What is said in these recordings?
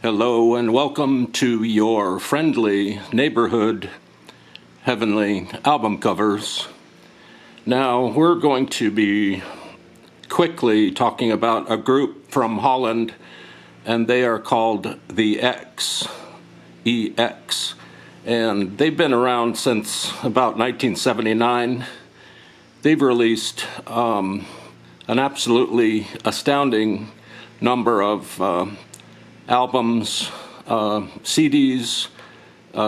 Hello and welcome to your friendly neighborhood heavenly album covers. Now we're going to be quickly talking about a group from Holland, and they are called the X, EX, and they've been around since about 1979. They've released an absolutely astounding number of albums, CDs,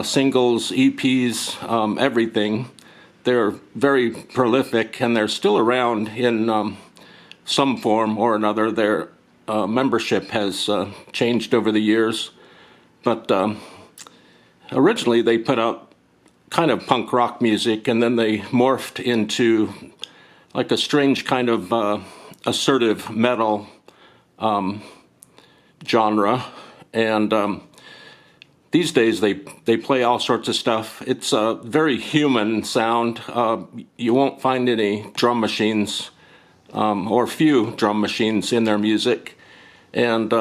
singles, EPs, everything. They're very prolific, and they're still around in some form or another. Their membership has changed over the years, but originally they put out kind of punk rock music, and then they morphed into like a strange kind of assertive metal genre, and these days they play all sorts of stuff. It's a very human sound. You won't find any drum machines, or few drum machines in their music. And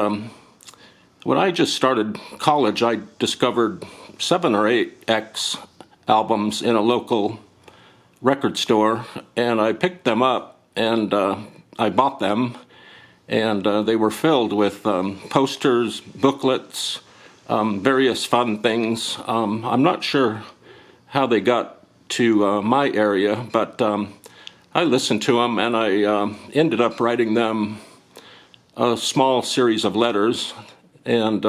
when I just started college, I discovered 7 or 8 X albums in a local record store, and I picked them up and I bought them. And they were filled with posters, booklets, various fun things. I'm not sure how they got to my area, but I listened to them, and I ended up writing them a small series of letters. And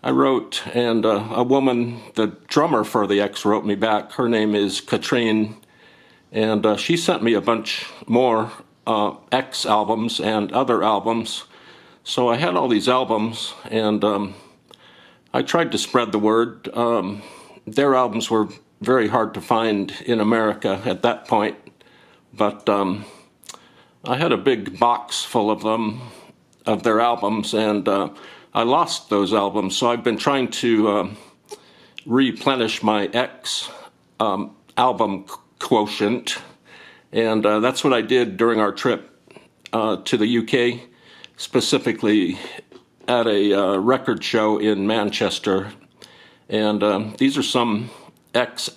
I wrote, and a woman, the drummer for the X, wrote me back. Her name is Katrine, and she sent me a bunch more X albums and other albums. So I had all these albums, and I tried to spread the word. Their albums were very hard to find in America at that point, but I had a big box full of them, of their albums, and I lost those albums. So I've been trying to replenish my X album quotient. And that's what I did during our trip to the UK, specifically at a record show in Manchester. And these are some X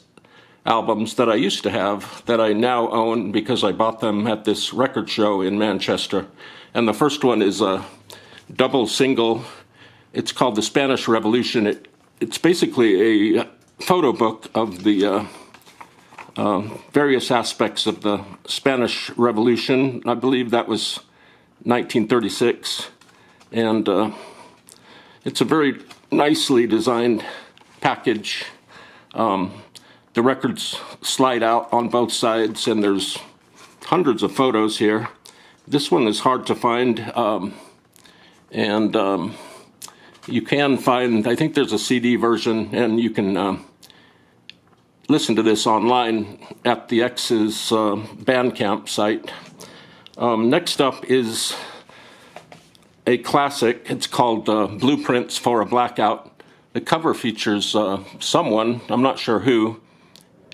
albums that I used to have that I now own because I bought them at this record show in Manchester. And the first one is a double single. It's called The Spanish Revolution. It's basically a photo book of the various aspects of the Spanish Revolution. I believe that was 1936, and it's a very nicely designed package. The records slide out on both sides, and there's hundreds of photos here. This one is hard to find, and you can find, I think there's a CD version, and you can listen to this online at the X's Bandcamp site. Next up is a classic. It's called Blueprints for a Blackout. The cover features someone, I'm not sure who,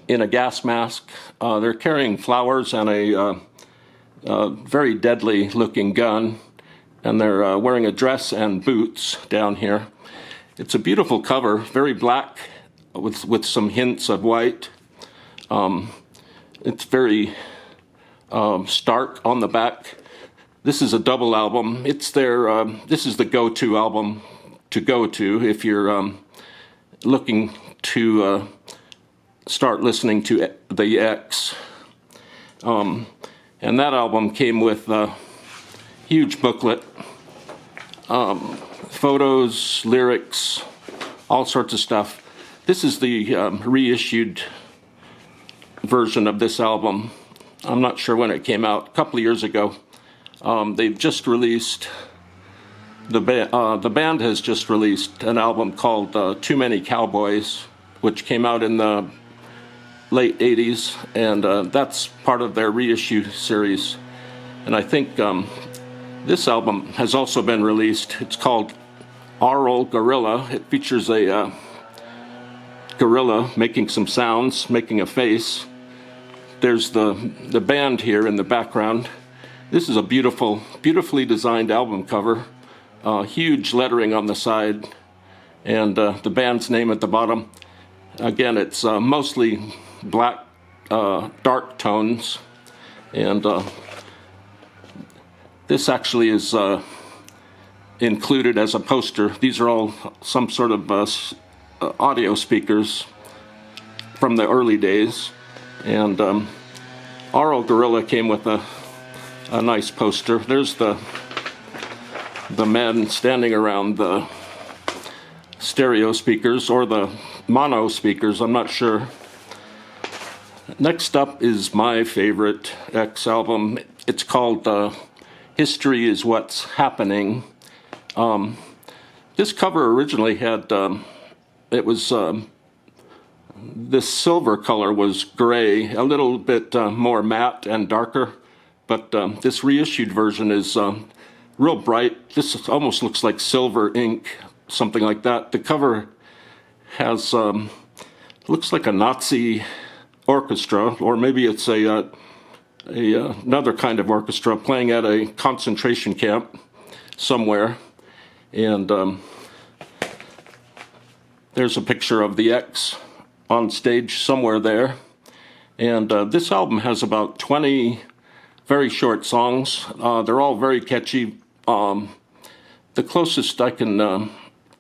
in a gas mask. They're carrying flowers and a very deadly looking gun, and they're wearing a dress and boots down here. It's a beautiful cover, very black, with some hints of white. It's very stark on the back. This is a double album. It's their this is the go-to album to go to if you're looking to start listening to the X. And that album came with a huge booklet, photos, lyrics, all sorts of stuff. This is the reissued version of this album. I'm not sure when it came out, a couple of years ago. They've just released, the band has just released an album called Too Many Cowboys, which came out in the late 80s, and that's part of their reissue series. And I think this album has also been released. It's called Aural Gorilla. It features a gorilla making some sounds, making a face. There's the band here in the background. This is a beautifully designed album cover, huge lettering on the side, and the band's name at the bottom. Again, it's mostly black, dark tones, and this actually is included as a poster. These are all some sort of audio speakers from the early days, and Aural Gorilla came with a nice poster. There's the men standing around the stereo speakers, or the mono speakers, I'm not sure. Next up is my favorite X album. It's called History is What's Happening. This cover originally had, this silver color was gray, a little bit more matte and darker, but this reissued version is real bright. This almost looks like silver ink, something like that. The cover has, looks like a Nazi orchestra, or maybe it's another kind of orchestra playing at a concentration camp somewhere. And there's a picture of the X on stage somewhere there. And this album has about 20 very short songs. They're all very catchy. The closest I can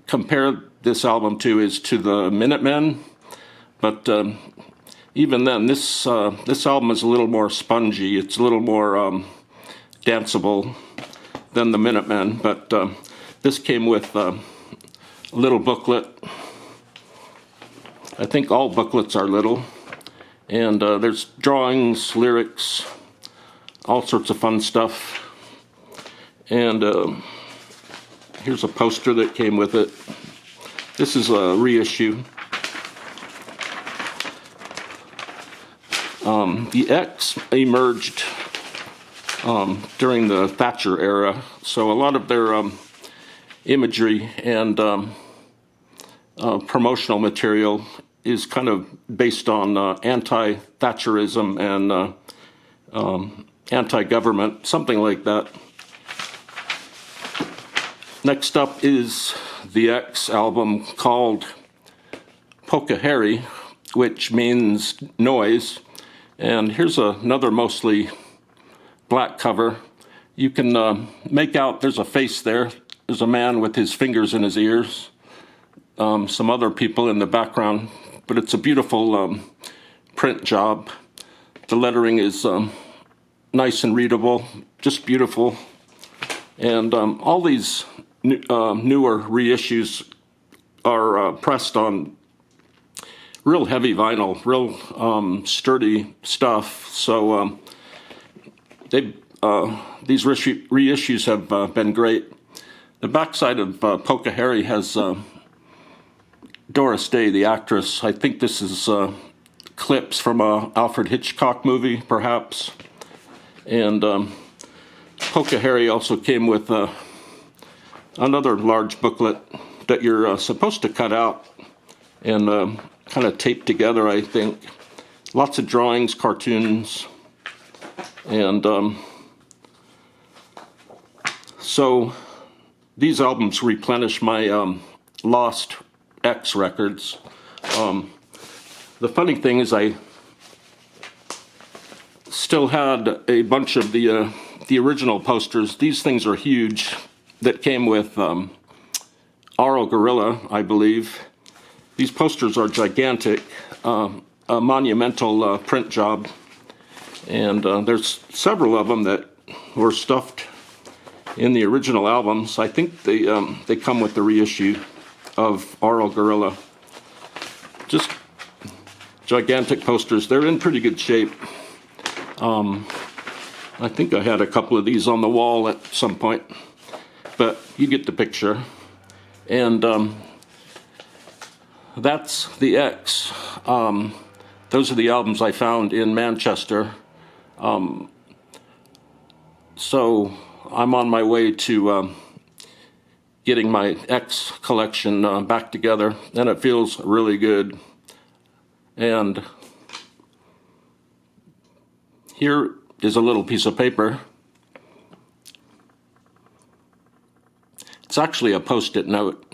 compare this album to is to the Minutemen, but even then, this album is a little more spongy. It's a little more danceable than the Minutemen, but this came with a little booklet. I think all booklets are little, and there's drawings, lyrics, all sorts of fun stuff. And here's a poster that came with it. This is a reissue. The X emerged during the Thatcher era, so a lot of their imagery and promotional material is kind of based on anti-Thatcherism and anti-government, something like that. Next up is the X album called Pokahari, which means noise. And here's another mostly black cover. You can make out there's a face there. There's a man with his fingers in his ears. Some other people in the background. But it's a beautiful print job. The lettering is nice and readable, just beautiful. And all these newer reissues are pressed on real heavy vinyl, real sturdy stuff. So these reissues have been great. The backside of Pokahari has Doris Day, the actress. I think this is clips from a Alfred Hitchcock movie, perhaps. And Pokahari also came with another large booklet that you're supposed to cut out and kind of tape together, I think. Lots of drawings, cartoons, and so these albums replenish my lost X records. The funny thing is I still had a bunch of the original posters. These things are huge, that came with Aural Gorilla, I believe. These posters are gigantic, a monumental print job, and there's several of them that were stuffed in the original albums. I think they come with the reissue of Aural Gorilla. Just gigantic posters. They're in pretty good shape. I think I had a couple of these on the wall at some point, but you get the picture. And that's the X. Those are the albums I found in Manchester. So I'm on my way to getting my X collection back together, and it feels really good. And here is a little piece of paper. It's actually a Post-it note.